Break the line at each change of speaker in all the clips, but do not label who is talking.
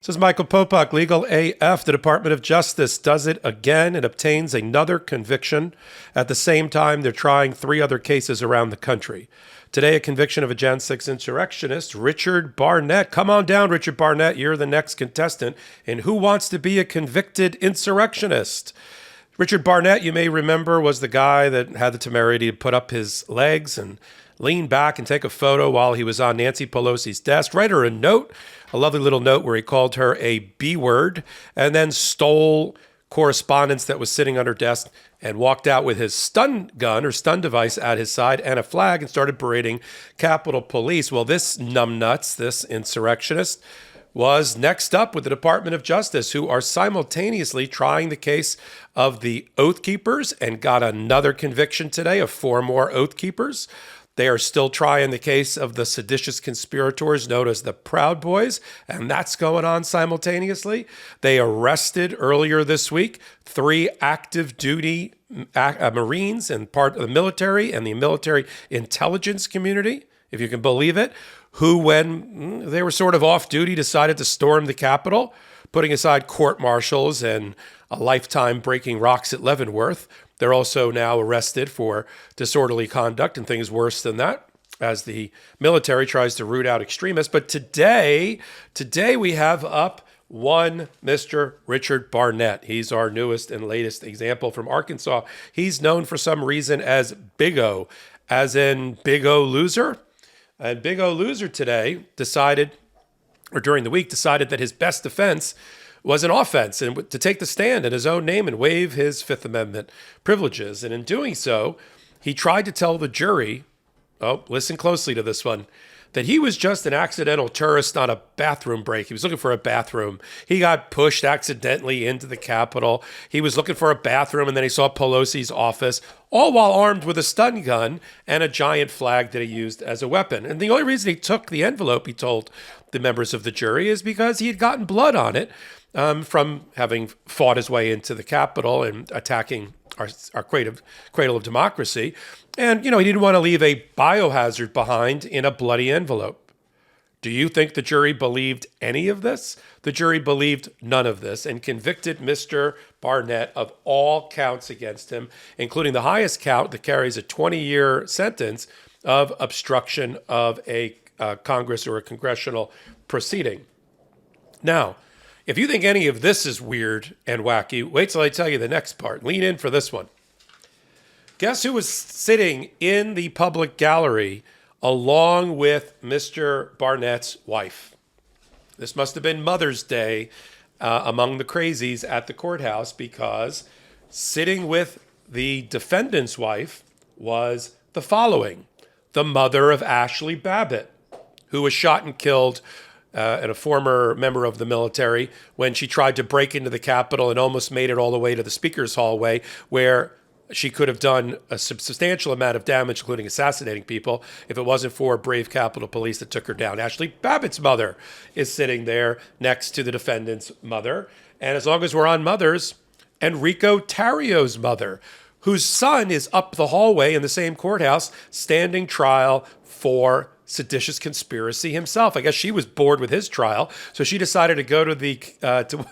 This is Michael Popok, Legal AF. The Department of Justice does it again and obtains another conviction. At the same time, they're trying 3 other cases around the country. Today, a conviction of a Jan 6 insurrectionist, Richard Barnett. Come on down, Richard Barnett. You're the next contestant in Who Wants to Be a Convicted Insurrectionist? Richard Barnett, you may remember, was the guy that had the temerity to put up his legs and lean back and take a photo while he was on Nancy Pelosi's desk, write her a note, a lovely little note where he called her a B word, and then stole correspondence that was sitting on her desk and walked out with his stun gun or stun device at his side and a flag and started berating Capitol Police. Well, this numbnuts, this insurrectionist, was next up with the Department of Justice, who are simultaneously trying the case of the Oath Keepers and got another conviction today of 4 more Oath Keepers. They are still trying the case of the seditious conspirators known as the Proud Boys, and that's going on simultaneously. They arrested earlier this week 3 active duty Marines and part of the military and the military intelligence community, if you can believe it, who, when they were sort of off duty, decided to storm the Capitol, putting aside court martials and a lifetime breaking rocks at Leavenworth. They're also now arrested for disorderly conduct and things worse than that, as the military tries to root out extremists. But today we have up one Mr. Richard Barnett. He's our newest and latest example from Arkansas. He's known for some reason as Big O, as in Big O Loser. And Big O Loser today decided, or during the week, decided that his best defense was an offense and to take the stand in his own name and waive his Fifth Amendment privileges. And in doing so, he tried to tell the jury, listen closely to this one, that he was just an accidental tourist on a bathroom break. He was looking for a bathroom. He got pushed accidentally into the Capitol. He was looking for a bathroom, and then he saw Pelosi's office, all while armed with a stun gun and a giant flag that he used as a weapon. And the only reason he took the envelope, he told the members of the jury, is because he had gotten blood on it from having fought his way into the Capitol and attacking our cradle of democracy. And, he didn't want to leave a biohazard behind in a bloody envelope. Do you think the jury believed any of this? The jury believed none of this and convicted Mr. Barnett of all counts against him, including the highest count that carries a 20-year sentence of obstruction of a Congress or a congressional proceeding. Now, if you think any of this is weird and wacky, wait till I tell you the next part. Lean in for this one. Guess who was sitting in the public gallery along with Mr. Barnett's wife? This must have been Mother's Day among the crazies at the courthouse, because sitting with the defendant's wife was the following: the mother of Ashley Babbitt, who was shot and killed and a former member of the military when she tried to break into the Capitol and almost made it all the way to the Speaker's hallway, where she could have done a substantial amount of damage, including assassinating people, if it wasn't for brave Capitol Police that took her down. Ashley Babbitt's mother is sitting there next to the defendant's mother. And as long as we're on mothers, Enrico Tarrio's mother, whose son is up the hallway in the same courthouse standing trial for seditious conspiracy himself. I guess she was bored with his trial, so she decided to go to the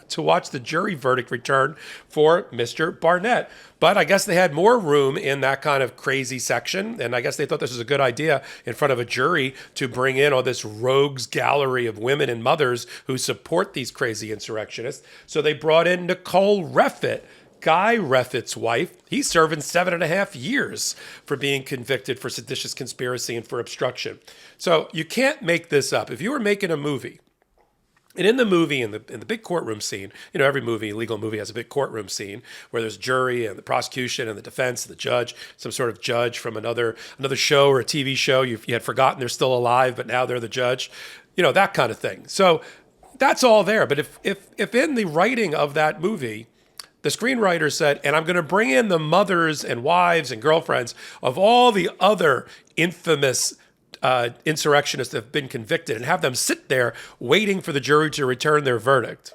to watch the jury verdict return for Mr. Barnett. But I guess they had more room in that kind of crazy section, and I guess they thought this was a good idea in front of a jury to bring in all this rogues gallery of women and mothers who support these crazy insurrectionists. So they brought in Nicole Reffitt, Guy Reffitt's wife. He's serving 7.5 years for being convicted for seditious conspiracy and for obstruction. So you can't make this up. If you were making a movie, and in the movie, in the big courtroom scene, every movie, legal movie, has a big courtroom scene where there's jury and the prosecution and the defense, and the judge, some sort of judge from another show or a TV show you had forgotten they're still alive, but now they're the judge, that kind of thing. So that's all there. But if in the writing of that movie, the screenwriter said, and I'm going to bring in the mothers and wives and girlfriends of all the other infamous insurrectionists that have been convicted, and have them sit there waiting for the jury to return their verdict,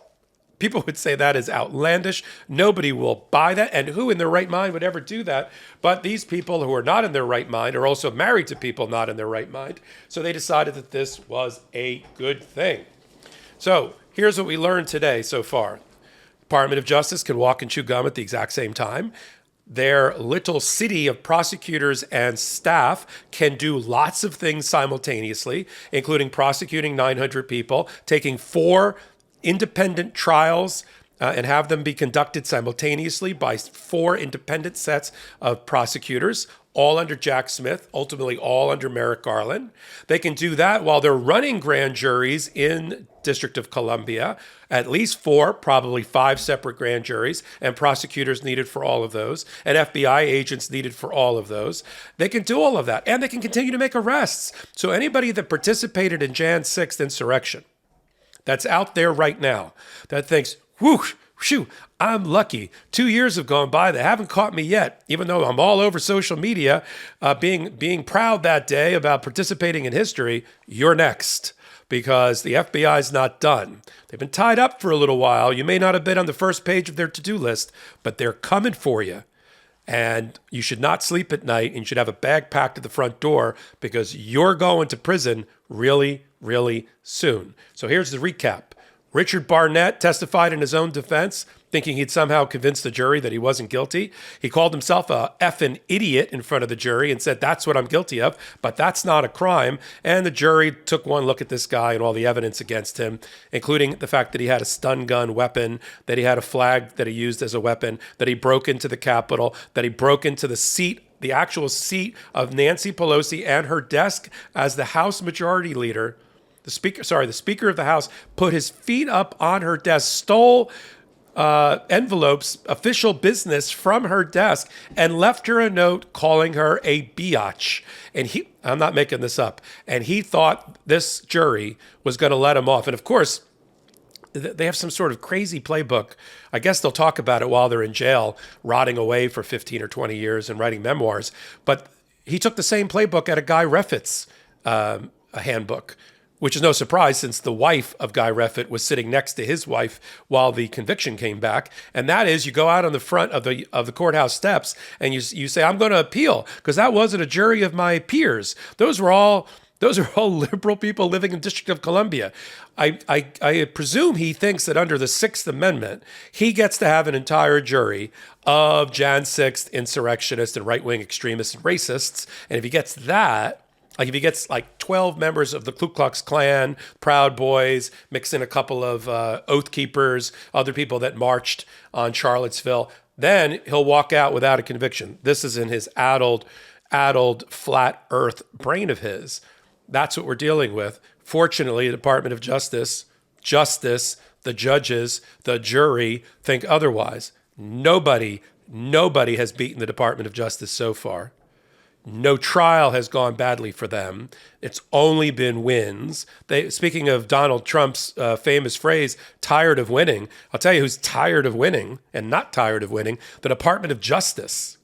people would say that is outlandish. Nobody will buy that. And who in their right mind would ever do that? But these people who are not in their right mind are also married to people not in their right mind. So they decided that this was a good thing. So Here's what we learned today so far. Department of Justice can walk and chew gum at the exact same time. Their little city of prosecutors and staff can do lots of things simultaneously, including prosecuting 900 people, taking 4 independent trials and have them be conducted simultaneously by 4 independent sets of prosecutors, all under Jack Smith, ultimately all under Merrick Garland. They can do that while they're running grand juries in District of Columbia, at least 4, probably 5 separate grand juries, and prosecutors needed for all of those, and FBI agents needed for all of those. They can do all of that, and they can continue to make arrests. So anybody that participated in Jan 6th insurrection that's out there right now that thinks, whoosh, shoo, I'm lucky. 2 years have gone by. They haven't caught me yet, even though I'm all over social media being proud that day about participating in history. You're next, because the FBI is not done. They've been tied up for a little while. You may not have been on the first page of their to-do list, but they're coming for you. And you should not sleep at night, and you should have a bag packed at the front door, because you're going to prison really, really soon. So here's the recap. Richard Barnett testified in his own defense, thinking he'd somehow convinced the jury that he wasn't guilty. He called himself a effing idiot in front of the jury and said, that's what I'm guilty of, but that's not a crime. And the jury took one look at this guy and all the evidence against him, including the fact that he had a stun gun weapon, that he had a flag that he used as a weapon, that he broke into the Capitol, that he broke into the seat, the actual seat of Nancy Pelosi and her desk as the House Majority Leader. The Speaker of the House put his feet up on her desk, stole envelopes, official business from her desk, and left her a note calling her a biatch. And I'm not making this up, and he thought this jury was going to let him off. And of course, they have some sort of crazy playbook. I guess they'll talk about it while they're in jail, rotting away for 15 or 20 years and writing memoirs. But he took the same playbook at a Guy Reffitt's handbook, which is no surprise since the wife of Guy Reffitt was sitting next to his wife while the conviction came back. And that is, you go out on the front of the courthouse steps and you say, I'm going to appeal because that wasn't a jury of my peers. Those are all liberal people living in the District of Columbia. I presume he thinks that under the 6th Amendment, he gets to have an entire jury of Jan 6th insurrectionists and right-wing extremists and racists. And if he gets that, like if he gets like 12 members of the Ku Klux Klan, Proud Boys, mix in a couple of Oath Keepers, other people that marched on Charlottesville, then he'll walk out without a conviction. This is in his addled, flat earth brain of his. That's what we're dealing with. Fortunately, the Department of Justice, the judges, the jury think otherwise. Nobody has beaten the Department of Justice so far. No trial has gone badly for them. It's only been wins. Speaking of Donald Trump's famous phrase, tired of winning, I'll tell you who's tired of winning and not tired of winning, the Department of Justice,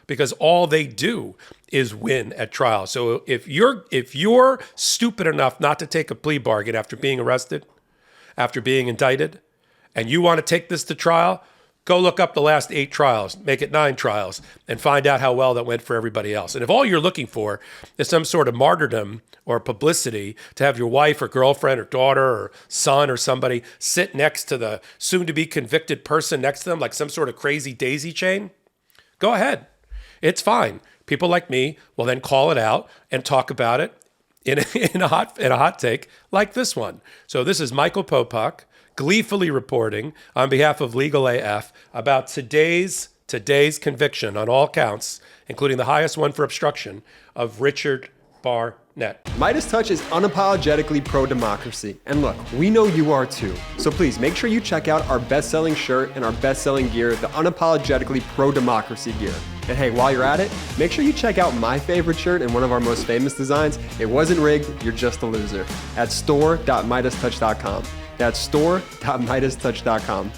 because all they do is win at trial. So if you're stupid enough not to take a plea bargain after being arrested, after being indicted, and you want to take this to trial, go look up the last 8 trials, make it 9 trials, and find out how well that went for everybody else. And if all you're looking for is some sort of martyrdom or publicity to have your wife or girlfriend or daughter or son or somebody sit next to the soon-to-be convicted person next to them like some sort of crazy daisy chain, go ahead. It's fine. People like me will then call it out and talk about it in a hot take like this one. So this is Michael Popok gleefully reporting on behalf of Legal AF about today's conviction on all counts, including the highest one for obstruction, of Richard Barnett.
MeidasTouch is unapologetically pro-democracy. And look, we know you are too. So please make sure you check out our best-selling shirt and our best-selling gear, the unapologetically pro-democracy gear. And hey, while you're at it, make sure you check out my favorite shirt and one of our most famous designs, It Wasn't Rigged, You're Just a Loser, at store.meidastouch.com. That's store.meidastouch.com.